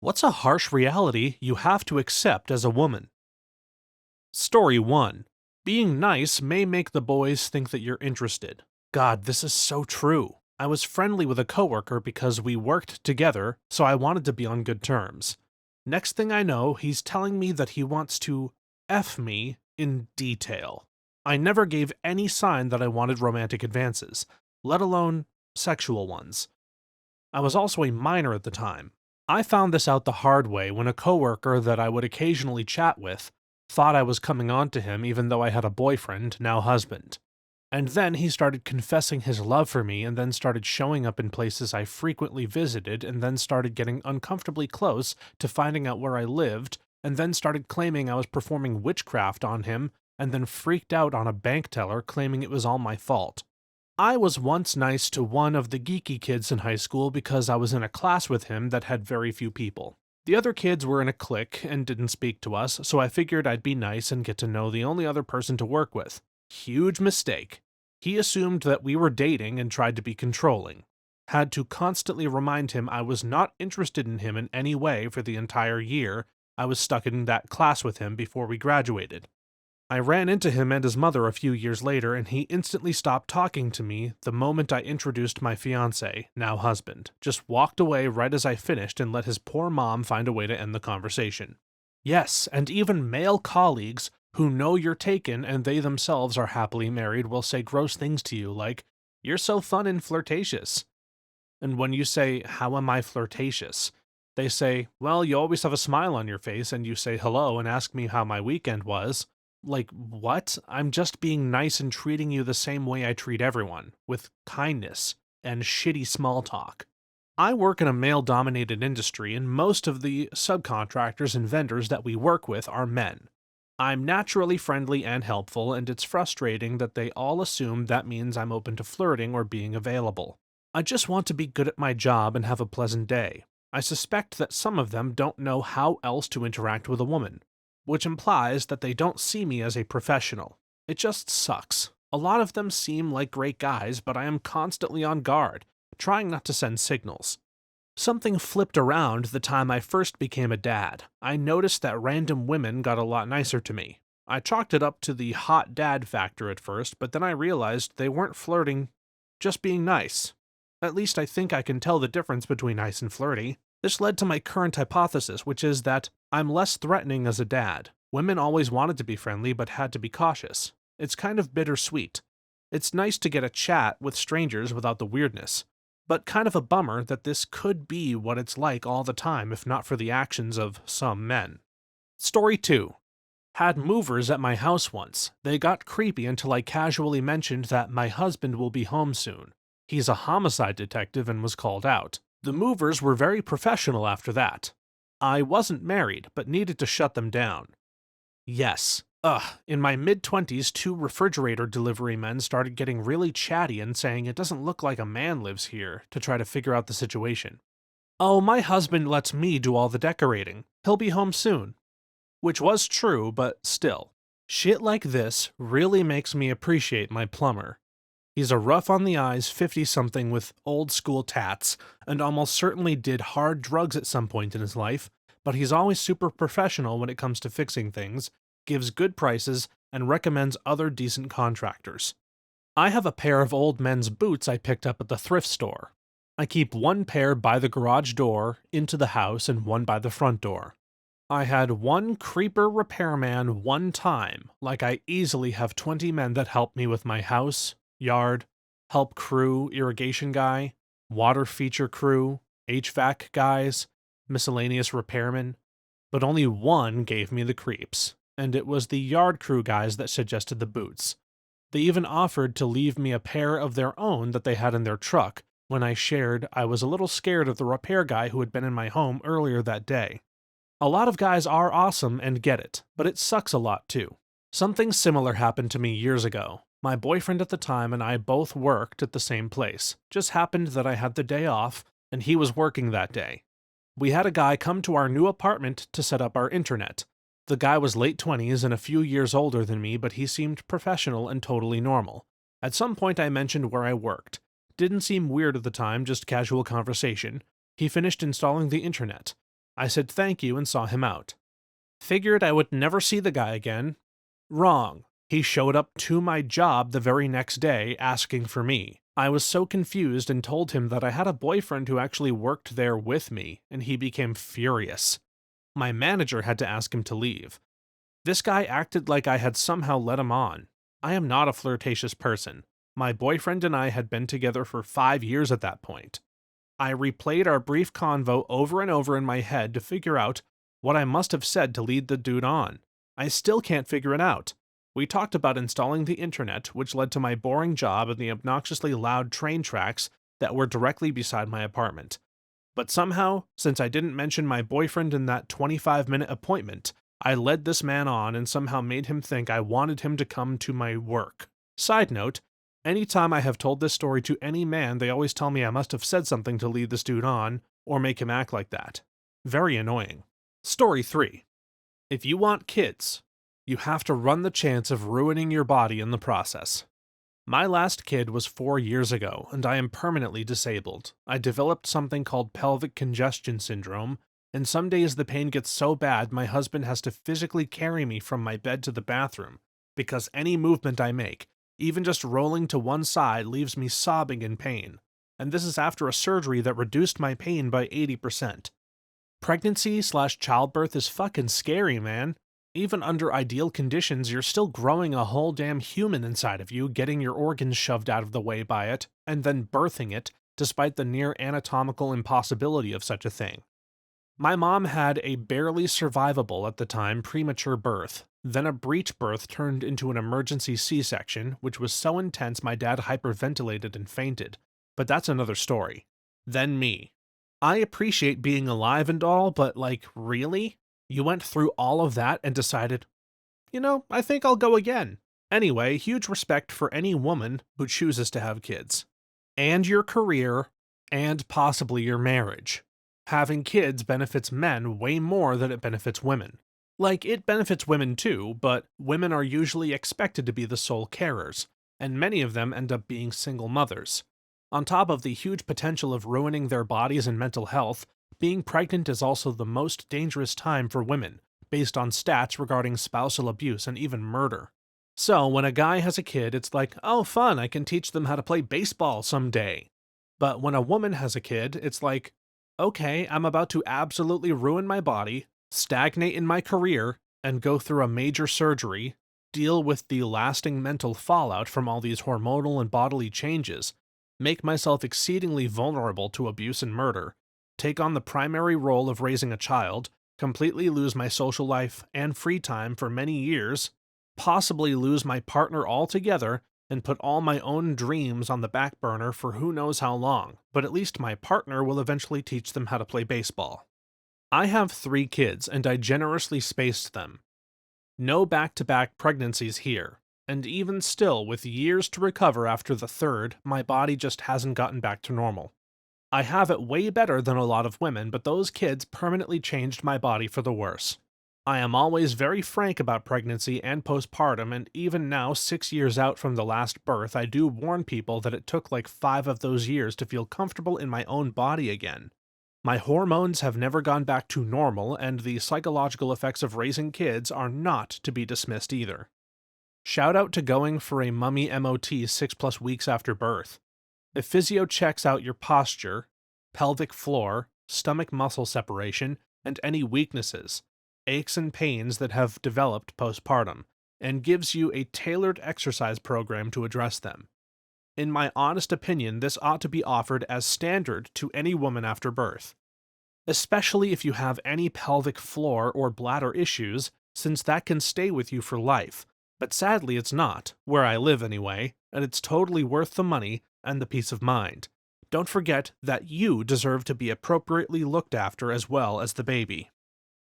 What's a harsh reality you have to accept as a woman? Story 1. Being nice may make the boys think that you're interested. God, this is so true. I was friendly with a coworker because we worked together, so I wanted to be on good terms. Next thing I know, he's telling me that he wants to F me in detail. I never gave any sign that I wanted romantic advances, let alone sexual ones. I was also a minor at the time. I found this out the hard way when a coworker that I would occasionally chat with thought I was coming on to him even though I had a boyfriend, now husband. And then he started confessing his love for me and then started showing up in places I frequently visited and then started getting uncomfortably close to finding out where I lived and then started claiming I was performing witchcraft on him and then freaked out on a bank teller claiming it was all my fault. I was once nice to one of the geeky kids in high school because I was in a class with him that had very few people. The other kids were in a clique and didn't speak to us, so I figured I'd be nice and get to know the only other person to work with. Huge mistake. He assumed that we were dating and tried to be controlling. Had to constantly remind him I was not interested in him in any way for the entire year I was stuck in that class with him before we graduated. I ran into him and his mother a few years later, and he instantly stopped talking to me the moment I introduced my fiancé, now husband. Just walked away right as I finished and let his poor mom find a way to end the conversation. Yes, and even male colleagues who know you're taken and they themselves are happily married will say gross things to you like, "You're so fun and flirtatious." And when you say, "How am I flirtatious?" they say, "Well, you always have a smile on your face and you say hello and ask me how my weekend was." Like, what? I'm just being nice and treating you the same way I treat everyone, with kindness and shitty small talk. I work in a male-dominated industry, and most of the subcontractors and vendors that we work with are men. I'm naturally friendly and helpful, and it's frustrating that they all assume that means I'm open to flirting or being available. I just want to be good at my job and have a pleasant day. I suspect that some of them don't know how else to interact with a woman, which implies that they don't see me as a professional. It just sucks. A lot of them seem like great guys, but I am constantly on guard, trying not to send signals. Something flipped around the time I first became a dad. I noticed that random women got a lot nicer to me. I chalked it up to the hot dad factor at first, but then I realized they weren't flirting, just being nice. At least I think I can tell the difference between nice and flirty. This led to my current hypothesis, which is that I'm less threatening as a dad. Women always wanted to be friendly, but had to be cautious. It's kind of bittersweet. It's nice to get a chat with strangers without the weirdness, but kind of a bummer that this could be what it's like all the time if not for the actions of some men. Story 2. Had movers at my house once. They got creepy until I casually mentioned that my husband will be home soon. He's a homicide detective and was called out. The movers were very professional after that. I wasn't married, but needed to shut them down. Yes. In my mid-20s, 2 refrigerator delivery men started getting really chatty and saying it doesn't look like a man lives here to try to figure out the situation. Oh, my husband lets me do all the decorating. He'll be home soon. Which was true, but still. Shit like this really makes me appreciate my plumber. He's a rough-on-the-eyes 50-something with old-school tats, and almost certainly did hard drugs at some point in his life, but he's always super professional when it comes to fixing things, gives good prices, and recommends other decent contractors. I have a pair of old men's boots I picked up at the thrift store. I keep one pair by the garage door into the house and one by the front door. I had one creeper repairman one time, like I easily have 20 men that help me with my house, yard, help crew, irrigation guy, water feature crew, HVAC guys, miscellaneous repairmen, but only one gave me the creeps, and it was the yard crew guys that suggested the boots. They even offered to leave me a pair of their own that they had in their truck when I shared I was a little scared of the repair guy who had been in my home earlier that day. A lot of guys are awesome and get it, but it sucks a lot too. Something similar happened to me years ago. My boyfriend at the time and I both worked at the same place. Just happened that I had the day off, and he was working that day. We had a guy come to our new apartment to set up our internet. The guy was late 20s and a few years older than me, but he seemed professional and totally normal. At some point I mentioned where I worked. Didn't seem weird at the time, just casual conversation. He finished installing the internet. I said thank you and saw him out. Figured I would never see the guy again. Wrong. He showed up to my job the very next day asking for me. I was so confused and told him that I had a boyfriend who actually worked there with me, and he became furious. My manager had to ask him to leave. This guy acted like I had somehow led him on. I am not a flirtatious person. My boyfriend and I had been together for 5 years at that point. I replayed our brief convo over and over in my head to figure out what I must have said to lead the dude on. I still can't figure it out. We talked about installing the internet, which led to my boring job and the obnoxiously loud train tracks that were directly beside my apartment. But somehow, since I didn't mention my boyfriend in that 25-minute appointment, I led this man on and somehow made him think I wanted him to come to my work. Side note, anytime I have told this story to any man, they always tell me I must have said something to lead this dude on, or make him act like that. Very annoying. Story 3. If you want kids, you have to run the chance of ruining your body in the process. My last kid was 4 years ago, and I am permanently disabled. I developed something called pelvic congestion syndrome, and some days the pain gets so bad my husband has to physically carry me from my bed to the bathroom, because any movement I make, even just rolling to one side, leaves me sobbing in pain. And this is after a surgery that reduced my pain by 80%. Pregnancy/childbirth is fucking scary, man. Even under ideal conditions, you're still growing a whole damn human inside of you, getting your organs shoved out of the way by it, and then birthing it, despite the near anatomical impossibility of such a thing. My mom had a barely survivable at the time premature birth, then a breech birth turned into an emergency C-section, which was so intense my dad hyperventilated and fainted. But that's another story. Then me. I appreciate being alive and all, but like, really? You went through all of that and decided, I think I'll go again. Anyway, huge respect for any woman who chooses to have kids. And your career, and possibly your marriage. Having kids benefits men way more than it benefits women. Like, it benefits women too, but women are usually expected to be the sole carers, and many of them end up being single mothers. On top of the huge potential of ruining their bodies and mental health, being pregnant is also the most dangerous time for women, based on stats regarding spousal abuse and even murder. So, when a guy has a kid, it's like, oh fun, I can teach them how to play baseball someday. But when a woman has a kid, it's like, okay, I'm about to absolutely ruin my body, stagnate in my career, and go through a major surgery, deal with the lasting mental fallout from all these hormonal and bodily changes, make myself exceedingly vulnerable to abuse and murder, take on the primary role of raising a child, completely lose my social life and free time for many years, possibly lose my partner altogether, and put all my own dreams on the back burner for who knows how long, but at least my partner will eventually teach them how to play baseball. I have 3 kids, and I generously spaced them. No back-to-back pregnancies here, and even still, with years to recover after the 3rd, my body just hasn't gotten back to normal. I have it way better than a lot of women, but those kids permanently changed my body for the worse. I am always very frank about pregnancy and postpartum, and even now, 6 years out from the last birth, I do warn people that it took like 5 of those years to feel comfortable in my own body again. My hormones have never gone back to normal, and the psychological effects of raising kids are not to be dismissed either. Shout out to going for a mummy MOT 6+ weeks after birth. The physio checks out your posture, pelvic floor, stomach muscle separation, and any weaknesses, aches and pains that have developed postpartum, and gives you a tailored exercise program to address them. In my honest opinion, this ought to be offered as standard to any woman after birth. Especially if you have any pelvic floor or bladder issues, since that can stay with you for life. But sadly it's not, where I live anyway, and it's totally worth the money and the peace of mind. Don't forget that you deserve to be appropriately looked after as well as the baby.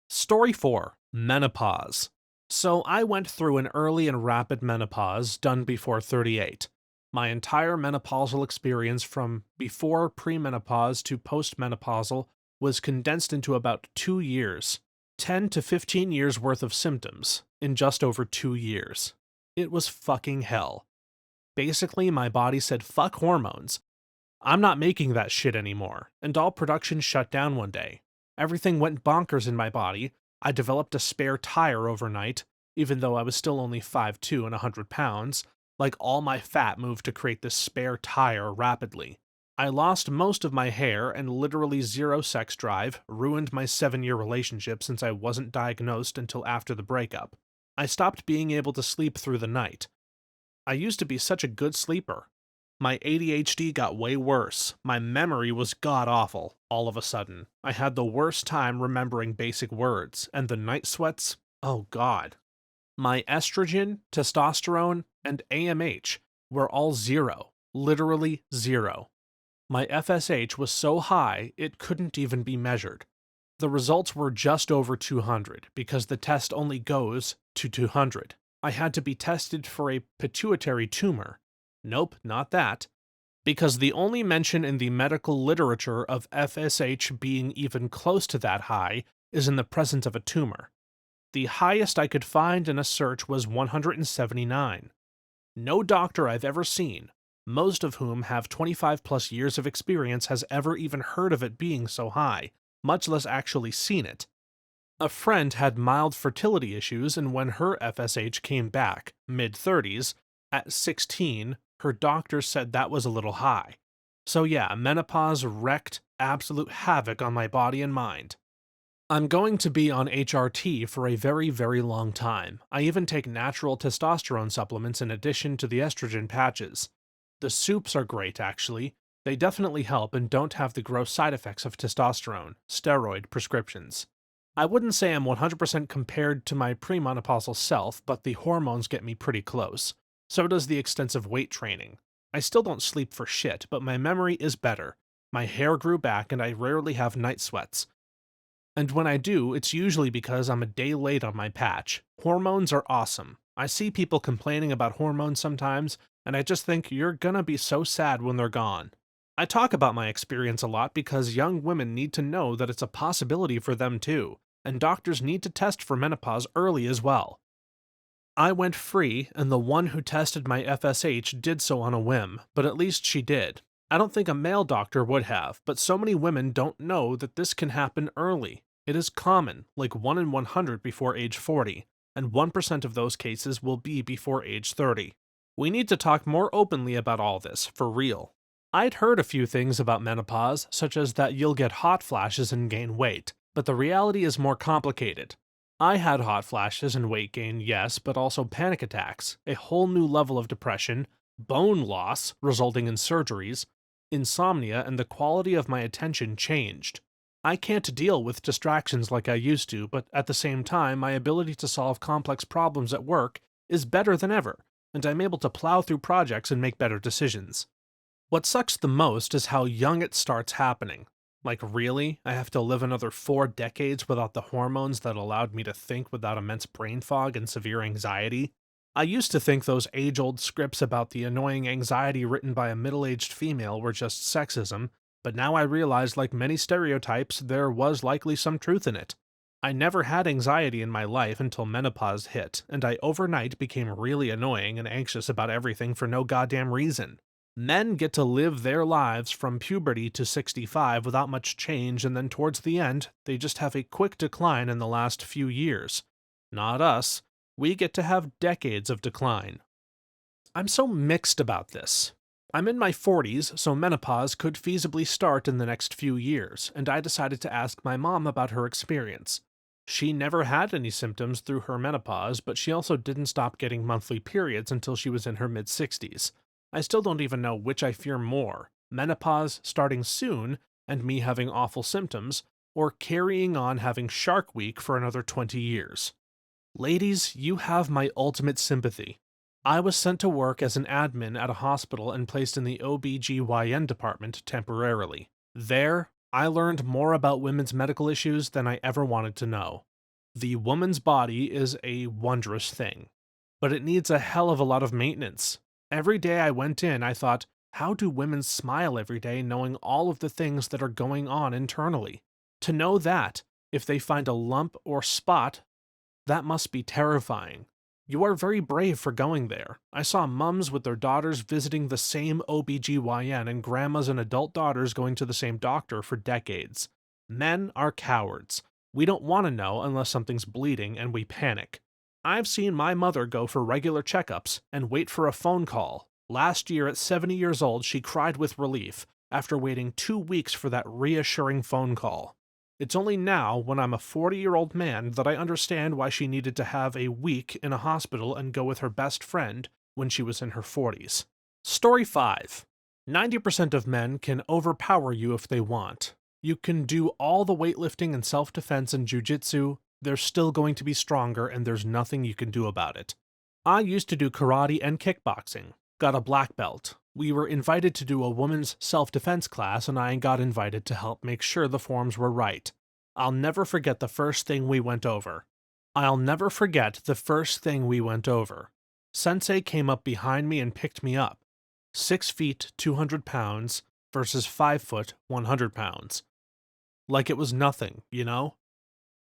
Story 4. Menopause. So I went through an early and rapid menopause done before 38. My entire menopausal experience from before premenopause to postmenopausal was condensed into about 2 years. 10 to 15 years worth of symptoms in just over 2 years. It was fucking hell. Basically, my body said fuck hormones. I'm not making that shit anymore, and all production shut down one day. Everything went bonkers in my body. I developed a spare tire overnight, even though I was still only 5'2" and 100 pounds. Like all my fat moved to create this spare tire rapidly. I lost most of my hair and literally zero sex drive, ruined my 7-year relationship since I wasn't diagnosed until after the breakup. I stopped being able to sleep through the night. I used to be such a good sleeper. My ADHD got way worse. My memory was god-awful, all of a sudden. I had the worst time remembering basic words, and the night sweats, oh god. My estrogen, testosterone, and AMH were all zero, literally zero. My FSH was so high it couldn't even be measured. The results were just over 200 because the test only goes to 200. I had to be tested for a pituitary tumor. Nope, not that. Because the only mention in the medical literature of FSH being even close to that high is in the presence of a tumor. The highest I could find in a search was 179. No doctor I've ever seen, most of whom have 25 plus years of experience, has ever even heard of it being so high, much less actually seen it. A friend had mild fertility issues, and when her FSH came back, mid-30s, at 16, her doctor said that was a little high. So yeah, menopause wreaked absolute havoc on my body and mind. I'm going to be on HRT for a very, very long time. I even take natural testosterone supplements in addition to the estrogen patches. The soups are great, actually. They definitely help and don't have the gross side effects of testosterone, steroid prescriptions. I wouldn't say I'm 100% compared to my premenopausal self, but the hormones get me pretty close. So does the extensive weight training. I still don't sleep for shit, but my memory is better. My hair grew back and I rarely have night sweats. And when I do, it's usually because I'm a day late on my patch. Hormones are awesome. I see people complaining about hormones sometimes, and I just think you're gonna be so sad when they're gone. I talk about my experience a lot because young women need to know that it's a possibility for them too, and doctors need to test for menopause early as well. I went free, and the one who tested my FSH did so on a whim, but at least she did. I don't think a male doctor would have, but so many women don't know that this can happen early. It is common, like 1 in 100 before age 40, and 1% of those cases will be before age 30. We need to talk more openly about all this, for real. I'd heard a few things about menopause, such as that you'll get hot flashes and gain weight, but the reality is more complicated. I had hot flashes and weight gain, yes, but also panic attacks, a whole new level of depression, bone loss resulting in surgeries, insomnia, and the quality of my attention changed. I can't deal with distractions like I used to, but at the same time, my ability to solve complex problems at work is better than ever, and I'm able to plow through projects and make better decisions. What sucks the most is how young it starts happening. Like, really? I have to live another 4 decades without the hormones that allowed me to think without immense brain fog and severe anxiety? I used to think those age-old scripts about the annoying anxiety written by a middle-aged female were just sexism, but now I realize, like many stereotypes, there was likely some truth in it. I never had anxiety in my life until menopause hit, and I overnight became really annoying and anxious about everything for no goddamn reason. Men get to live their lives from puberty to 65 without much change, and then towards the end, they just have a quick decline in the last few years. Not us. We get to have decades of decline. I'm so mixed about this. I'm in my 40s, so menopause could feasibly start in the next few years, and I decided to ask my mom about her experience. She never had any symptoms through her menopause, but she also didn't stop getting monthly periods until she was in her mid-60s. I still don't even know which I fear more, menopause starting soon and me having awful symptoms, or carrying on having Shark Week for another 20 years. Ladies, you have my ultimate sympathy. I was sent to work as an admin at a hospital and placed in the OB/GYN department temporarily. There, I learned more about women's medical issues than I ever wanted to know. The woman's body is a wondrous thing, but it needs a hell of a lot of maintenance. Every day I went in, I thought, how do women smile every day knowing all of the things that are going on internally? To know that, if they find a lump or spot, that must be terrifying. You are very brave for going there. I saw mums with their daughters visiting the same OB/GYN and grandmas and adult daughters going to the same doctor for decades. Men are cowards. We don't want to know unless something's bleeding and we panic. I've seen my mother go for regular checkups and wait for a phone call. Last year, at 70 years old, she cried with relief after waiting 2 weeks for that reassuring phone call. It's only now, when I'm a 40-year-old man, that I understand why she needed to have a week in a hospital and go with her best friend when she was in her 40s. Story 5. 90% of men can overpower you if they want. You can do all the weightlifting and self-defense and jujitsu, they're still going to be stronger and there's nothing you can do about it. I used to do karate and kickboxing, got a black belt. We were invited to do a women's self-defense class and I got invited to help make sure the forms were right. I'll never forget the first thing we went over. Sensei came up behind me and picked me up. 6 feet, 200 pounds versus 5 foot, 100 pounds. Like it was nothing, you know?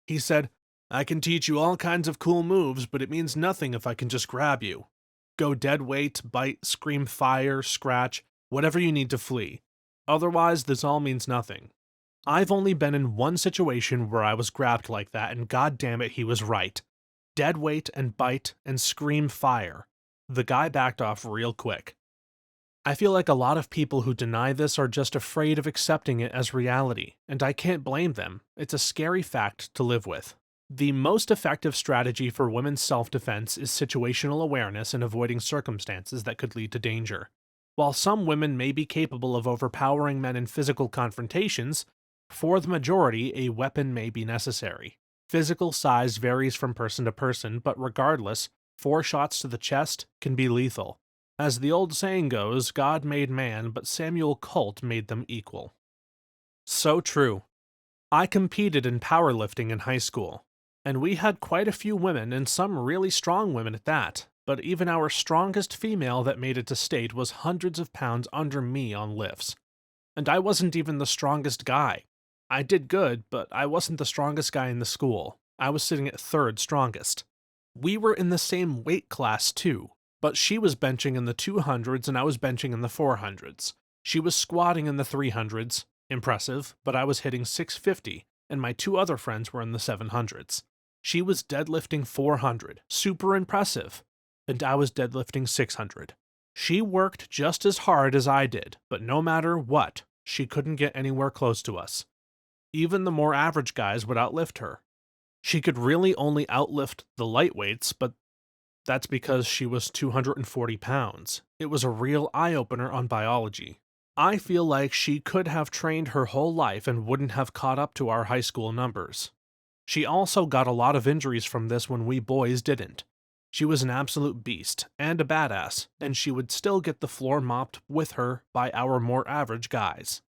He said, "I can teach you all kinds of cool moves, but it means nothing if I can just grab you. Go dead weight, bite, scream fire, scratch, whatever you need to flee. Otherwise, this all means nothing." I've only been in one situation where I was grabbed like that, and goddammit, he was right. Dead weight and bite and scream fire. The guy backed off real quick. I feel like a lot of people who deny this are just afraid of accepting it as reality, and I can't blame them. It's a scary fact to live with. The most effective strategy for women's self-defense is situational awareness and avoiding circumstances that could lead to danger. While some women may be capable of overpowering men in physical confrontations, for the majority, a weapon may be necessary. Physical size varies from person to person, but regardless, 4 shots to the chest can be lethal. As the old saying goes, God made man, but Samuel Colt made them equal. So true. I competed in powerlifting in high school, and we had quite a few women and some really strong women at that, but even our strongest female that made it to state was hundreds of pounds under me on lifts. And I wasn't even the strongest guy. I did good, but I wasn't the strongest guy in the school. I was sitting at 3rd strongest. We were in the same weight class too, but she was benching in the 200s and I was benching in the 400s. She was squatting in the 300s, impressive, but I was hitting 650, and my 2 other friends were in the 700s. She was deadlifting 400, super impressive, and I was deadlifting 600. She worked just as hard as I did, but no matter what, she couldn't get anywhere close to us. Even the more average guys would outlift her. She could really only outlift the lightweights, but that's because she was 240 pounds. It was a real eye-opener on biology. I feel like she could have trained her whole life and wouldn't have caught up to our high school numbers. She also got a lot of injuries from this when we boys didn't. She was an absolute beast and a badass, and she would still get the floor mopped with her by our more average guys.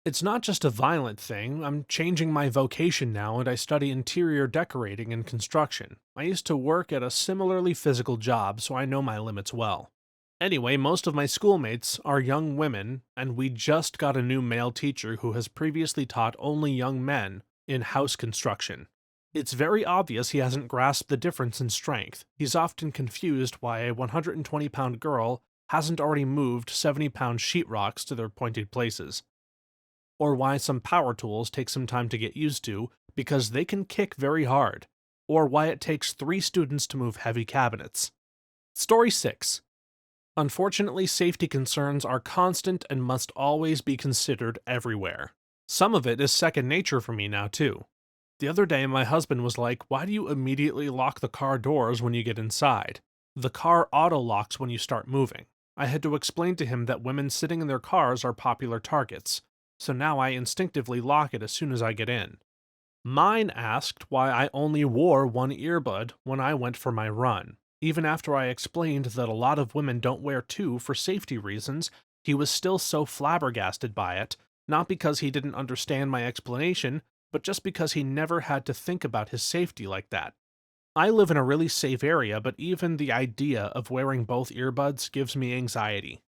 It's not just a violent thing. I'm changing my vocation now and I study interior decorating and construction. I used to work at a similarly physical job, so I know my limits well. Anyway, most of my schoolmates are young women, and we just got a new male teacher who has previously taught only young men in house construction. It's very obvious he hasn't grasped the difference in strength. He's often confused why a 120-pound girl hasn't already moved 70-pound sheetrocks to their pointed places. Or why some power tools take some time to get used to because they can kick very hard, or why it takes 3 students to move heavy cabinets. Story 6. Unfortunately, safety concerns are constant and must always be considered everywhere. Some of it is second nature for me now too. The other day my husband was like, "Why do you immediately lock the car doors when you get inside? The car auto-locks when you start moving." I had to explain to him that women sitting in their cars are popular targets, so now I instinctively lock it as soon as I get in. Mine asked why I only wore one earbud when I went for my run. Even after I explained that a lot of women don't wear 2 for safety reasons, he was still so flabbergasted by it, not because he didn't understand my explanation, but just because he never had to think about his safety like that. I live in a really safe area, but even the idea of wearing both earbuds gives me anxiety.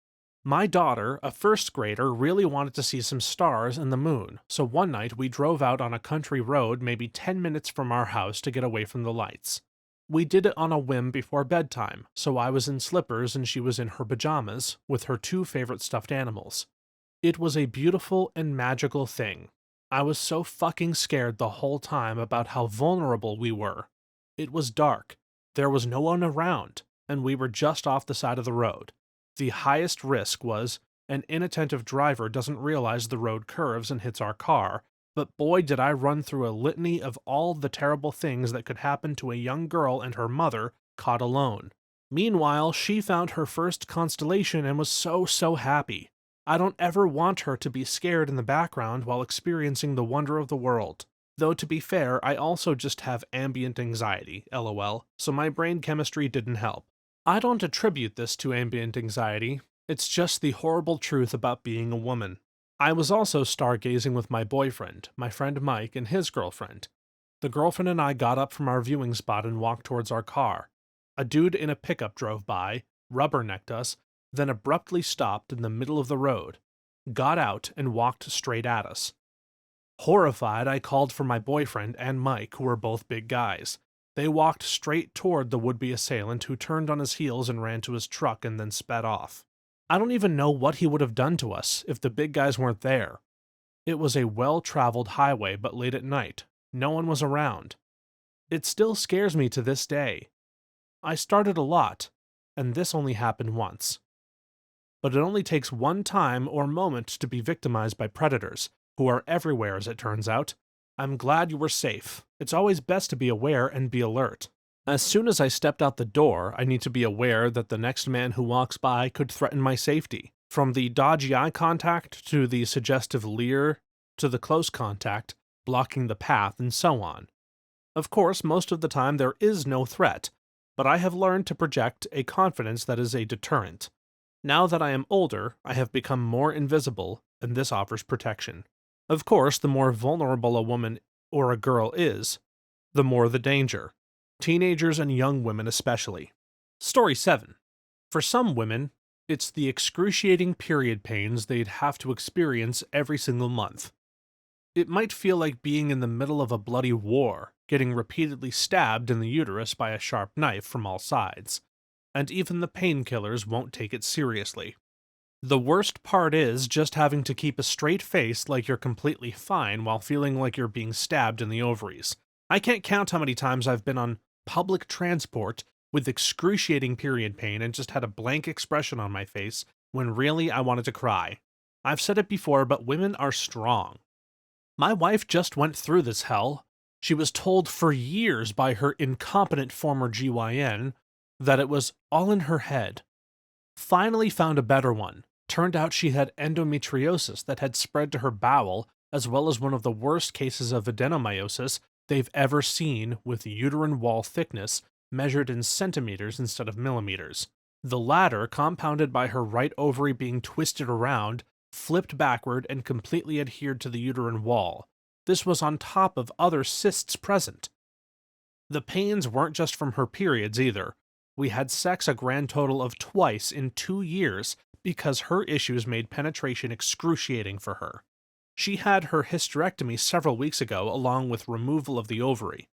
My daughter, a 1st grader, really wanted to see some stars and the moon, so one night we drove out on a country road maybe 10 minutes from our house to get away from the lights. We did it on a whim before bedtime, so I was in slippers and she was in her pajamas, with her 2 favorite stuffed animals. It was a beautiful and magical thing. I was so fucking scared the whole time about how vulnerable we were. It was dark, there was no one around, and we were just off the side of the road. The highest risk was an inattentive driver doesn't realize the road curves and hits our car, but boy did I run through a litany of all the terrible things that could happen to a young girl and her mother caught alone. Meanwhile, she found her first constellation and was so happy. I don't ever want her to be scared in the background while experiencing the wonder of the world. Though to be fair, I also just have ambient anxiety, lol, so my brain chemistry didn't help. I don't attribute this to ambient anxiety, it's just the horrible truth about being a woman. I was also stargazing with my boyfriend, my friend Mike, and his girlfriend. The girlfriend and I got up from our viewing spot and walked towards our car. A dude in a pickup drove by, rubbernecked us, then abruptly stopped in the middle of the road, got out, and walked straight at us. Horrified, I called for my boyfriend and Mike, who were both big guys. They walked straight toward the would-be assailant, who turned on his heels and ran to his truck and then sped off. I don't even know what he would have done to us if the big guys weren't there. It was a well-traveled highway, but late at night. No one was around. It still scares me to this day. I started a lot, and this only happened once. But it only takes one time or moment to be victimized by predators, who are everywhere as it turns out. I'm glad you were safe. It's always best to be aware and be alert. As soon as I stepped out the door, I need to be aware that the next man who walks by could threaten my safety. From the dodgy eye contact, to the suggestive leer, to the close contact, blocking the path, and so on. Of course, most of the time there is no threat, but I have learned to project a confidence that is a deterrent. Now that I am older, I have become more invisible, and this offers protection. Of course, the more vulnerable a woman or a girl is, the more the danger. Teenagers and young women especially. Story 7. For some women, it's the excruciating period pains they'd have to experience every single month. It might feel like being in the middle of a bloody war, getting repeatedly stabbed in the uterus by a sharp knife from all sides, and even the painkillers won't take it seriously. The worst part is just having to keep a straight face like you're completely fine while feeling like you're being stabbed in the ovaries. I can't count how many times I've been on public transport with excruciating period pain and just had a blank expression on my face when really I wanted to cry. I've said it before, but women are strong. My wife just went through this hell. She was told for years by her incompetent former GYN that it was all in her head. Finally found a better one. Turned out she had endometriosis that had spread to her bowel, as well as one of the worst cases of adenomyosis they've ever seen, with uterine wall thickness measured in centimeters instead of millimeters. The latter, compounded by her right ovary being twisted around, flipped backward, and completely adhered to the uterine wall. This was on top of other cysts present. The pains weren't just from her periods either. We had sex a grand total of twice in 2 years because her issues made penetration excruciating for her. She had her hysterectomy several weeks ago along with removal of the ovary.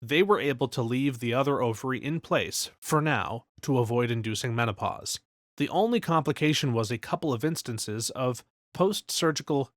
They were able to leave the other ovary in place, for now, to avoid inducing menopause. The only complication was a couple of instances of post-surgical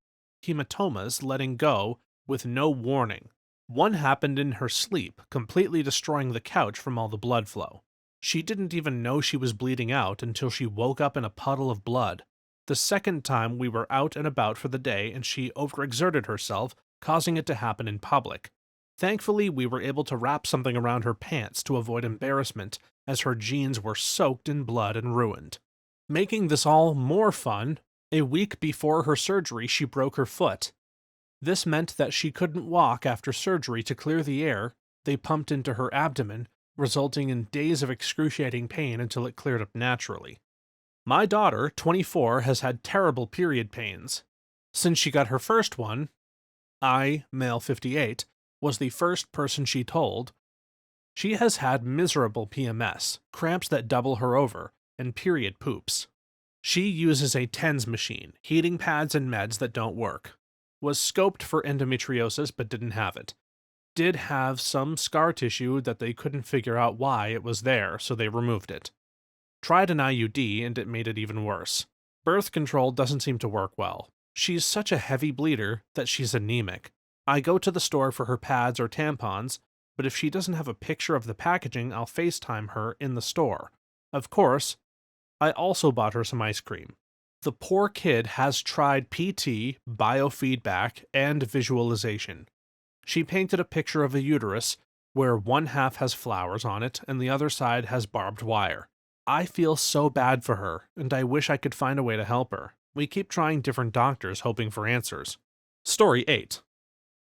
hematomas letting go with no warning. One happened in her sleep, completely destroying the couch from all the blood flow. She didn't even know she was bleeding out until she woke up in a puddle of blood. The second time we were out and about for the day and she overexerted herself, causing it to happen in public. Thankfully, we were able to wrap something around her pants to avoid embarrassment, as her jeans were soaked in blood and ruined. Making this all more fun, a week before her surgery she broke her foot. This meant that she couldn't walk after surgery. To clear the air they pumped into her abdomen, resulting in days of excruciating pain until it cleared up naturally. My daughter, 24, has had terrible period pains. Since she got her first one, I, male 58, was the first person she told. She has had miserable PMS, cramps that double her over, and period poops. She uses a TENS machine, heating pads and meds that don't work. Was scoped for endometriosis but didn't have it. Did have some scar tissue that they couldn't figure out why it was there, so they removed it. Tried an IUD and it made it even worse. Birth control doesn't seem to work well. She's such a heavy bleeder that she's anemic. I go to the store for her pads or tampons, but if she doesn't have a picture of the packaging, I'll FaceTime her in the store. Of course, I also bought her some ice cream. The poor kid has tried PT, biofeedback, and visualization. She painted a picture of a uterus where one half has flowers on it and the other side has barbed wire. I feel so bad for her, and I wish I could find a way to help her. We keep trying different doctors hoping for answers. Story 8.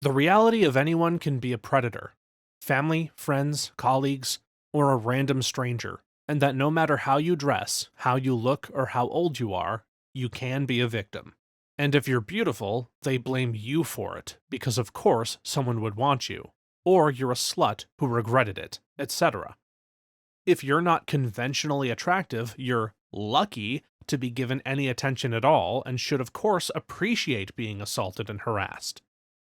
The reality of anyone can be a predator. Family, friends, colleagues, or a random stranger. And that no matter how you dress, how you look, or how old you are, you can be a victim. And if you're beautiful, they blame you for it, because of course someone would want you. Or you're a slut who regretted it, etc. If you're not conventionally attractive, you're lucky to be given any attention at all and should of course appreciate being assaulted and harassed.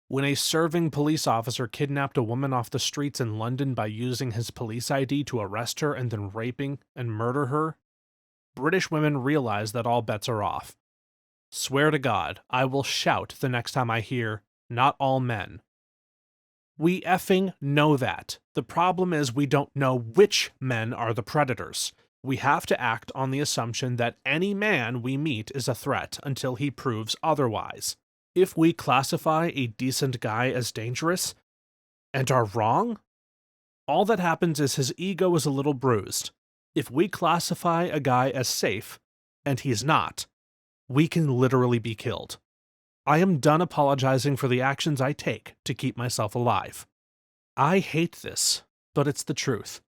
When a serving police officer kidnapped a woman off the streets in London by using his police ID to arrest her and then raping and murder her, British women realized that all bets are off. Swear to God, I will shout the next time I hear, "Not all men." We effing know that. The problem is we don't know which men are the predators. We have to act on the assumption that any man we meet is a threat until he proves otherwise. If we classify a decent guy as dangerous and are wrong, all that happens is his ego is a little bruised. If we classify a guy as safe and he's not, we can literally be killed. I am done apologizing for the actions I take to keep myself alive. I hate this, but it's the truth.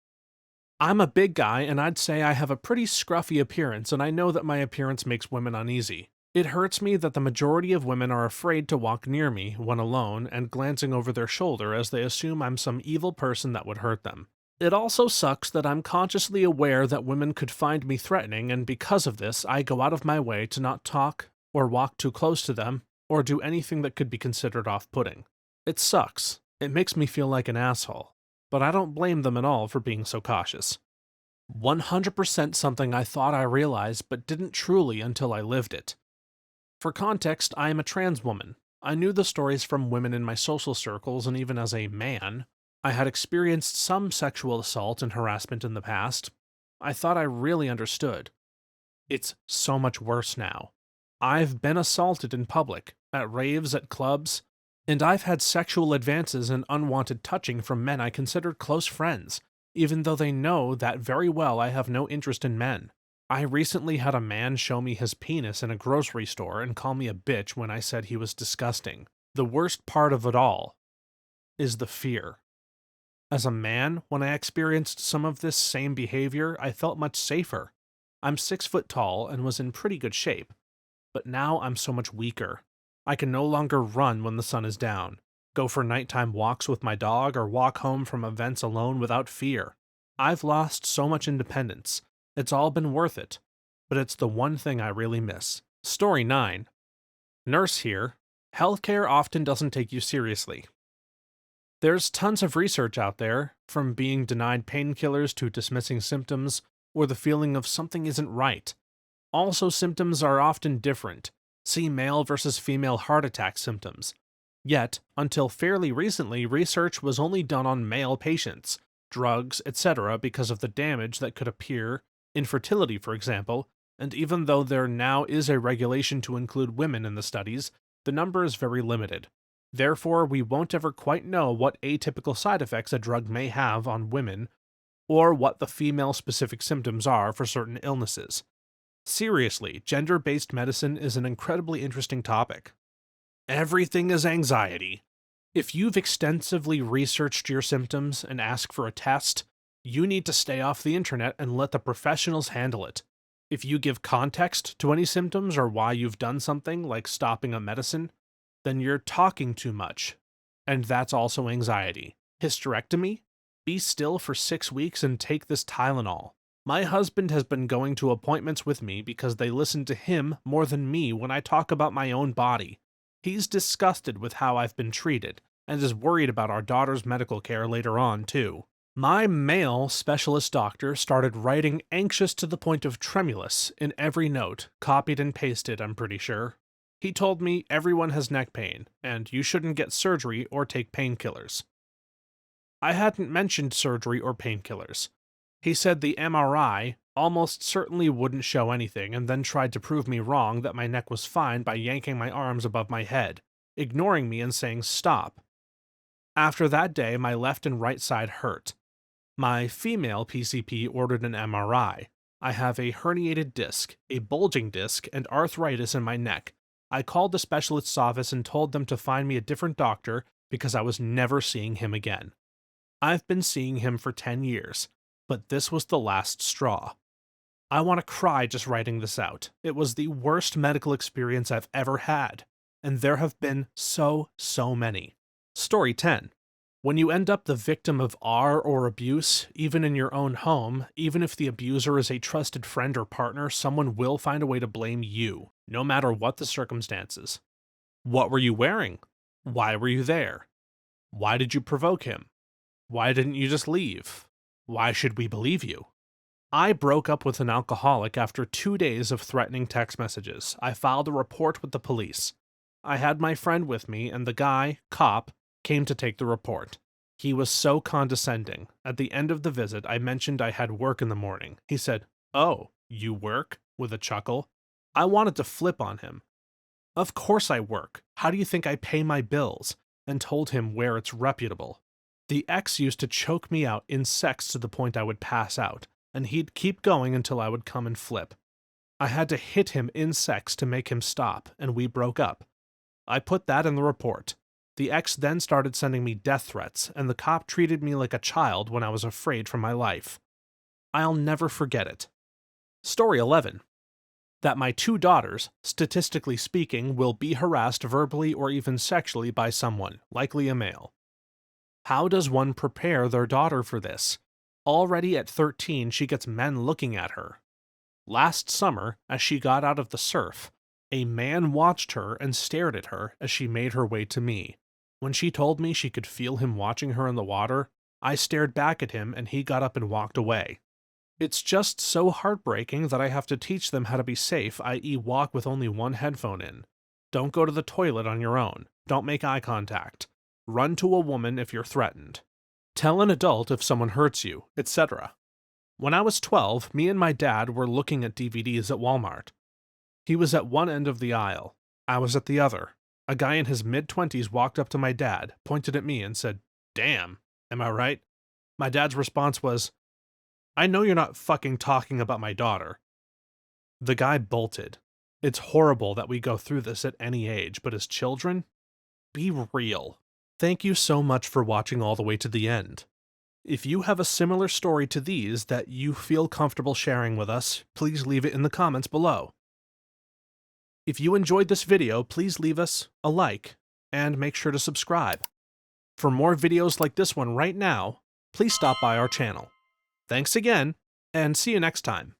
I'm a big guy, and I'd say I have a pretty scruffy appearance, and I know that my appearance makes women uneasy. It hurts me that the majority of women are afraid to walk near me when alone and glancing over their shoulder as they assume I'm some evil person that would hurt them. It also sucks that I'm consciously aware that women could find me threatening, and because of this, I go out of my way to not talk or walk too close to them or do anything that could be considered off-putting. It sucks. It makes me feel like an asshole. But I don't blame them at all for being so cautious. 100% something I thought I realized but didn't truly until I lived it. For context, I am a trans woman. I knew the stories from women in my social circles, and even as a man, I had experienced some sexual assault and harassment in the past. I thought I really understood. It's so much worse now. I've been assaulted in public, at raves, at clubs, and I've had sexual advances and unwanted touching from men I considered close friends, even though they know that very well I have no interest in men. I recently had a man show me his penis in a grocery store and call me a bitch when I said he was disgusting. The worst part of it all is the fear. As a man, when I experienced some of this same behavior, I felt much safer. I'm 6 foot tall and was in pretty good shape, but now I'm so much weaker. I can no longer run when the sun is down, go for nighttime walks with my dog, or walk home from events alone without fear. I've lost so much independence. It's all been worth it, but it's the one thing I really miss. Story 9. Nurse here. Healthcare often doesn't take you seriously. There's tons of research out there, from being denied painkillers to dismissing symptoms, or the feeling of something isn't right. Also, symptoms are often different. See male versus female heart attack symptoms. Yet, until fairly recently, research was only done on male patients, drugs, etc. because of the damage that could appear, infertility for example, and even though there now is a regulation to include women in the studies, the number is very limited. Therefore, we won't ever quite know what atypical side effects a drug may have on women, or what the female-specific symptoms are for certain illnesses. Seriously, gender-based medicine is an incredibly interesting topic. Everything is anxiety. If you've extensively researched your symptoms and asked for a test, you need to stay off the internet and let the professionals handle it. If you give context to any symptoms or why you've done something, like stopping a medicine, then you're talking too much. And that's also anxiety. Hysterectomy? Be still for 6 weeks and take this Tylenol. My husband has been going to appointments with me because they listen to him more than me when I talk about my own body. He's disgusted with how I've been treated, and is worried about our daughter's medical care later on, too. My male specialist doctor started writing anxious to the point of tremulous in every note, copied and pasted, I'm pretty sure. He told me everyone has neck pain, and you shouldn't get surgery or take painkillers. I hadn't mentioned surgery or painkillers. He said the MRI almost certainly wouldn't show anything, and then tried to prove me wrong that my neck was fine by yanking my arms above my head, ignoring me and saying stop. After that day, my left and right side hurt. My female PCP ordered an MRI. I have a herniated disc, a bulging disc, and arthritis in my neck. I called the specialist's office and told them to find me a different doctor because I was never seeing him again. I've been seeing him for 10 years, but this was the last straw. I want to cry just writing this out. It was the worst medical experience I've ever had, and there have been so many. Story 10. When you end up the victim of R or abuse, even in your own home, even if the abuser is a trusted friend or partner, someone will find a way to blame you, no matter what the circumstances. What were you wearing? Why were you there? Why did you provoke him? Why didn't you just leave? Why should we believe you? I broke up with an alcoholic after 2 days of threatening text messages. I filed a report with the police. I had my friend with me, and the guy, cop, came to take the report. He was so condescending. At the end of the visit, I mentioned I had work in the morning. He said, "Oh, you work?" with a chuckle. I wanted to flip on him. Of course I work. How do you think I pay my bills? And told him where it's reputable. The ex used to choke me out in sex to the point I would pass out, and he'd keep going until I would come and flip. I had to hit him in sex to make him stop, and we broke up. I put that in the report. The ex then started sending me death threats, and the cop treated me like a child when I was afraid for my life. I'll never forget it. Story 11. That my 2 daughters, statistically speaking, will be harassed verbally or even sexually by someone, likely a male. How does one prepare their daughter for this? Already at 13, she gets men looking at her. Last summer, as she got out of the surf, a man watched her and stared at her as she made her way to me. When she told me she could feel him watching her in the water, I stared back at him and he got up and walked away. It's just so heartbreaking that I have to teach them how to be safe, i.e. walk with only one headphone in. Don't go to the toilet on your own. Don't make eye contact. Run to a woman if you're threatened. Tell an adult if someone hurts you, etc. When I was 12, me and my dad were looking at DVDs at Walmart. He was at one end of the aisle. I was at the other. A guy in his mid-20s walked up to my dad, pointed at me, and said, "Damn, am I right?" My dad's response was, "I know you're not fucking talking about my daughter." The guy bolted. It's horrible that we go through this at any age, but as children, be real. Thank you so much for watching all the way to the end. If you have a similar story to these that you feel comfortable sharing with us, please leave it in the comments below. If you enjoyed this video, please leave us a like, and make sure to subscribe. For more videos like this one right now, please stop by our channel. Thanks again, and see you next time.